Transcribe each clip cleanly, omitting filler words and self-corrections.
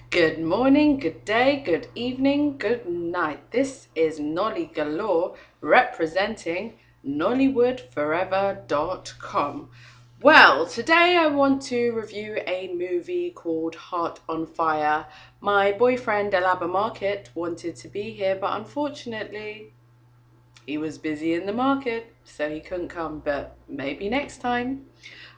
Good morning, good day, good evening, good night. This is Nolly Galore representing NollywoodForever.com. Well, today I want to review a movie called Heart on Fire. My boyfriend Alaba Market wanted to be here, but unfortunately he was busy in the market, so he couldn't come, but maybe next time.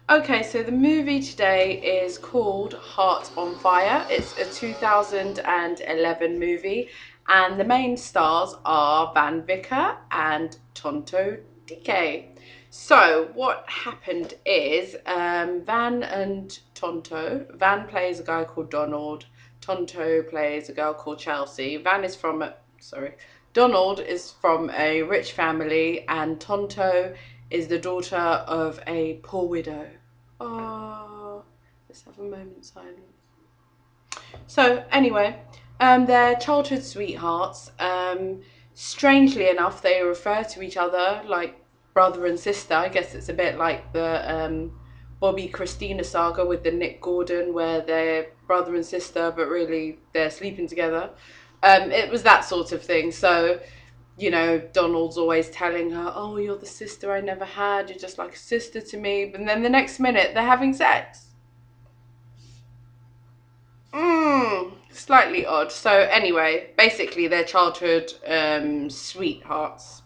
Okay, so the movie today is called Heart on Fire. It's a 2011 movie, and the main stars are Vicker and Tonto Dikeh. So what happened is Van and Tonto. Van plays a guy called Donald. Tonto plays a girl called Chelsea. Donald is from a rich family, and Tonto is the daughter of a poor widow. Oh, let's have a moment silence. So anyway, they're childhood sweethearts. Strangely enough, they refer to each other like brother and sister. I guess it's a bit like the Bobby Christina saga with the Nick Gordon, where they're brother and sister, but really they're sleeping together. It was that sort of thing. So, Donald's always telling her, "Oh, you're the sister I never had. You're just like a sister to me." But then the next minute, they're having sex. Slightly odd. So anyway, basically, they're childhood sweethearts.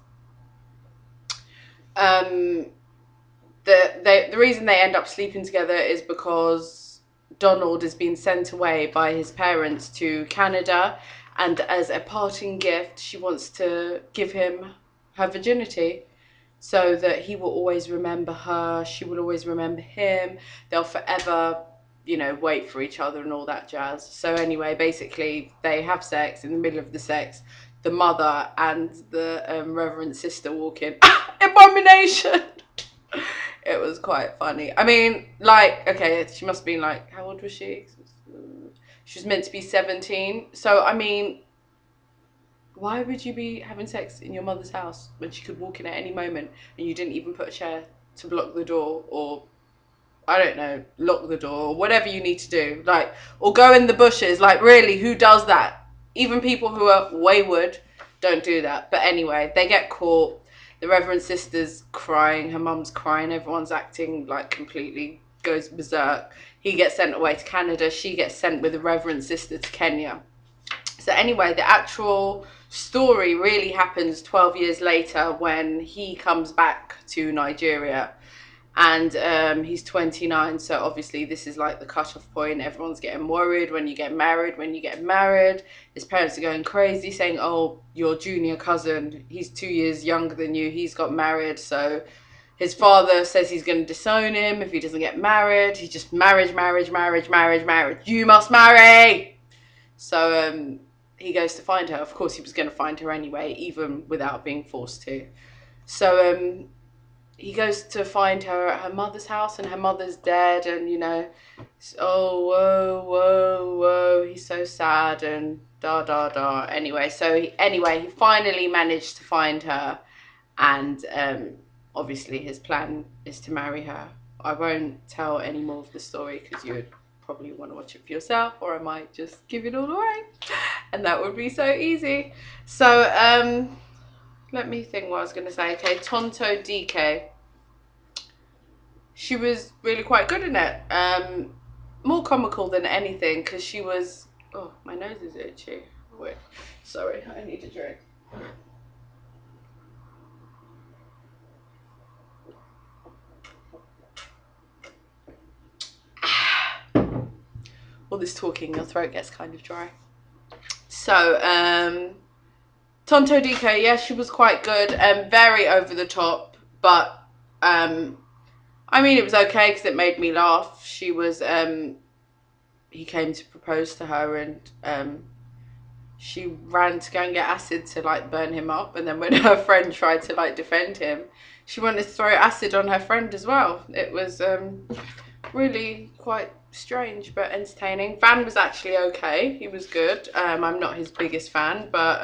Um, the reason they end up sleeping together is because Donald is being sent away by his parents to Canada, and as a parting gift, she wants to give him her virginity so that he will always remember her, she will always remember him, they'll forever, wait for each other and all that jazz. So anyway, basically, they have sex. In the middle of the sex, the mother and the reverend sister walk in. Abomination! It was quite funny. I mean, okay, she must have been how old was she? She was meant to be 17. So, I mean, why would you be having sex in your mother's house when she could walk in at any moment and you didn't even put a chair to block the door, or, I don't know, lock the door, or whatever you need to do? Or go in the bushes. Really, who does that? Even people who are wayward don't do that. But anyway, they get caught. The Reverend Sister's crying, her mum's crying, everyone's acting completely goes berserk. He gets sent away to Canada, she gets sent with the Reverend Sister to Kenya. So anyway, the actual story really happens 12 years later when he comes back to Nigeria. And he's 29, so obviously this is the cutoff point. Everyone's getting worried when you get married. His parents are going crazy, saying, "Oh, your junior cousin, he's 2 years younger than you, he's got married." So his father says he's going to disown him if he doesn't get married. He's just marriage. You must marry. So he goes to find her. Of course, he was going to find her anyway, even without being forced to. So he goes to find her at her mother's house, and her mother's dead, and oh, whoa, he's so sad, and anyway. So he finally managed to find her, and obviously his plan is to marry her. I won't tell any more of the story because you would probably want to watch it for yourself, or I might just give it all away, and that would be so easy. So let me think what I was going to say. Okay, Tonto Dikeh. She was really quite good in it. More comical than anything, because she was... Oh, my nose is itchy. Wait, sorry, I need a drink. All this talking, your throat gets kind of dry. So, Tonto Dikeh, yeah, she was quite good. Very over the top, but I mean, it was okay because it made me laugh. She was, he came to propose to her, and she ran to go and get acid to burn him up. And then when her friend tried to defend him, she wanted to throw acid on her friend as well. It was really quite strange but entertaining. Van was actually okay. He was good. I'm not his biggest fan, but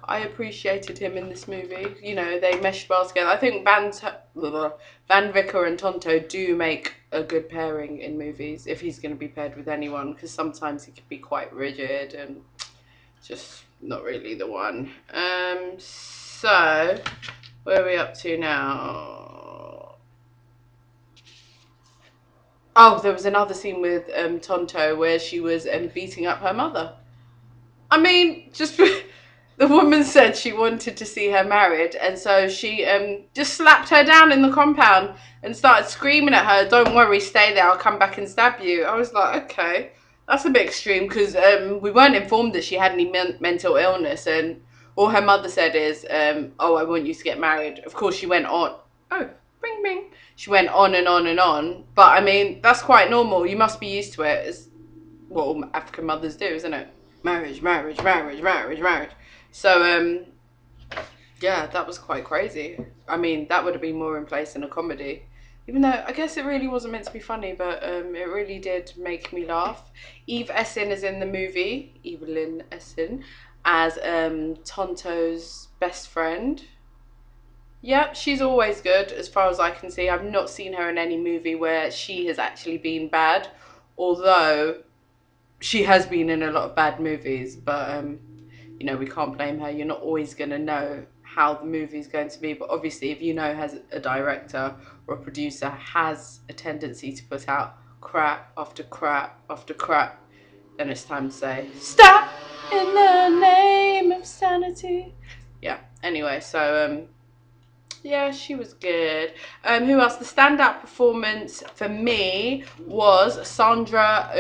I appreciated him in this movie. You know, they meshed well together. I think Van Vicker and Tonto do make a good pairing in movies if he's going to be paired with anyone, because sometimes he can be quite rigid and just not really the one. So where are we up to now? Oh, there was another scene with Tonto where she was beating up her mother. I mean, just the woman said she wanted to see her married, and so she just slapped her down in the compound and started screaming at her, "Don't worry, stay there, I'll come back and stab you." I was like, okay, that's a bit extreme, because we weren't informed that she had any mental illness, and all her mother said is, "Oh, I want you to get married." Of course, she went on. Oh, bing, bing. She went on and on and on. But, I mean, that's quite normal. You must be used to it. It's what all African mothers do, isn't it? Marriage, marriage, marriage, marriage, marriage. So, yeah, that was quite crazy. I mean, that would have been more in place in a comedy. Even though, I guess it really wasn't meant to be funny, but it really did make me laugh. Esin is in the movie, Evelyn Esin, as Tonto's best friend. Yep, she's always good as far as I can see. I've not seen her in any movie where she has actually been bad, although she has been in a lot of bad movies, but you know, we can't blame her. You're not always going to know how the movie's going to be, but obviously if you know has a director or a producer has a tendency to put out crap after crap after crap, then it's time to say, stop in the name of sanity. Yeah, anyway, so yeah, she was good. Who else? The standout performance for me was Sandra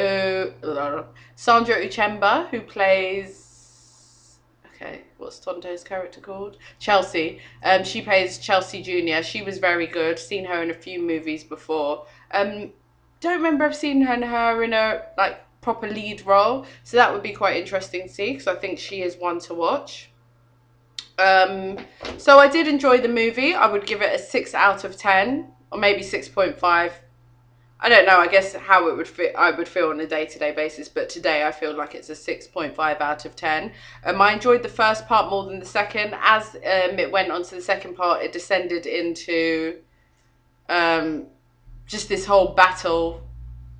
Uchemba, who plays, okay, what's Tonto's character called? Chelsea. She plays Chelsea Jr. She was very good. Seen her in a few movies before. Don't remember I've seen her in a like proper lead role, so that would be quite interesting to see, because I think she is one to watch. So I did enjoy the movie. I would give it a 6 out of 10, or maybe 6.5. I don't know, I guess how it would fit, I would feel on a day-to-day basis, but today I feel like it's a 6.5 out of 10. I enjoyed the first part more than the second. As it went on to the second part, it descended into just this whole battle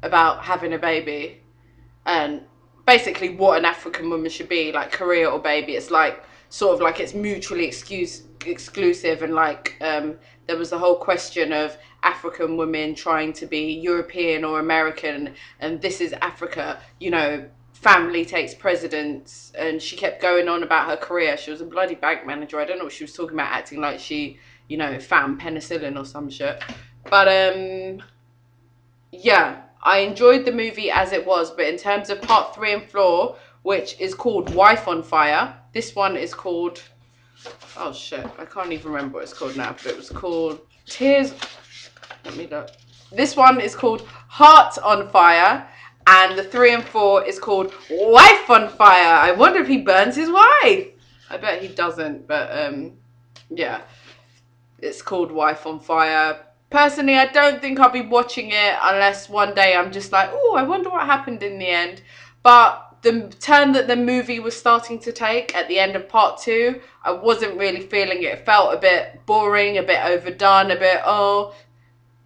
about having a baby, and basically what an African woman should be, like career or baby. It's like sort of like it's mutually exclusive, and like there was the whole question of African women trying to be European or American, and this is Africa, you know, family takes precedence. And she kept going on about her career. She was a bloody bank manager. I don't know what she was talking about, acting like she, you know, found penicillin or some shit. But yeah, I enjoyed the movie as it was, but in terms of part 3 and 4, which is called Wife on Fire, this one is called, oh shit, I can't even remember what it's called now, but it was called Tears, let me look. This one is called Heart on Fire, and the 3 and 4 is called Wife on Fire. I wonder if he burns his wife. I bet he doesn't, but yeah, it's called Wife on Fire. Personally, I don't think I'll be watching it unless one day I'm just like, oh, I wonder what happened in the end. But the turn that the movie was starting to take at the end of part 2, I wasn't really feeling it. It felt a bit boring, a bit overdone, a bit, oh,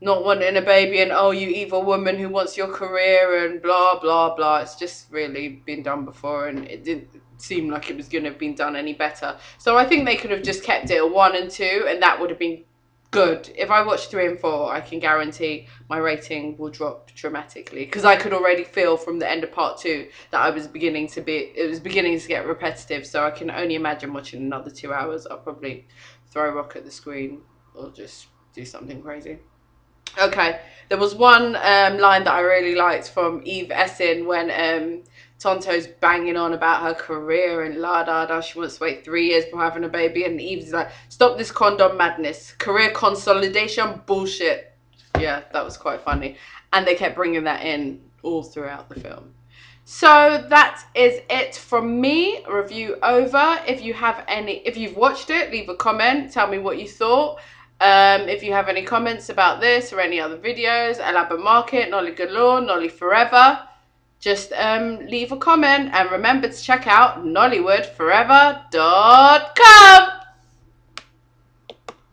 not wanting a baby, and oh, you evil woman who wants your career, and blah, blah, blah. It's just really been done before, and it didn't seem like it was going to have been done any better. So I think they could have just kept it at 1 and 2, and that would have been good. If I watch 3 and 4, I can guarantee my rating will drop dramatically, because I could already feel from the end of part 2 that it was beginning to get repetitive. So I can only imagine watching another 2 hours. I'll probably throw a rock at the screen or just do something crazy. Okay, there was one line that I really liked from Eve Esin when Tonto's banging on about her career and la da da. She wants to wait 3 years before having a baby, and Eve's like, stop this condom madness, career consolidation bullshit. Yeah, that was quite funny, and they kept bringing that in all throughout the film. So that is it from me. Review over. If you've watched it, leave a comment, tell me what you thought. If you have any comments about this or any other videos, Alaba Market, Nolly Galore, Nolly Forever, just leave a comment, and remember to check out nollywoodforever.com.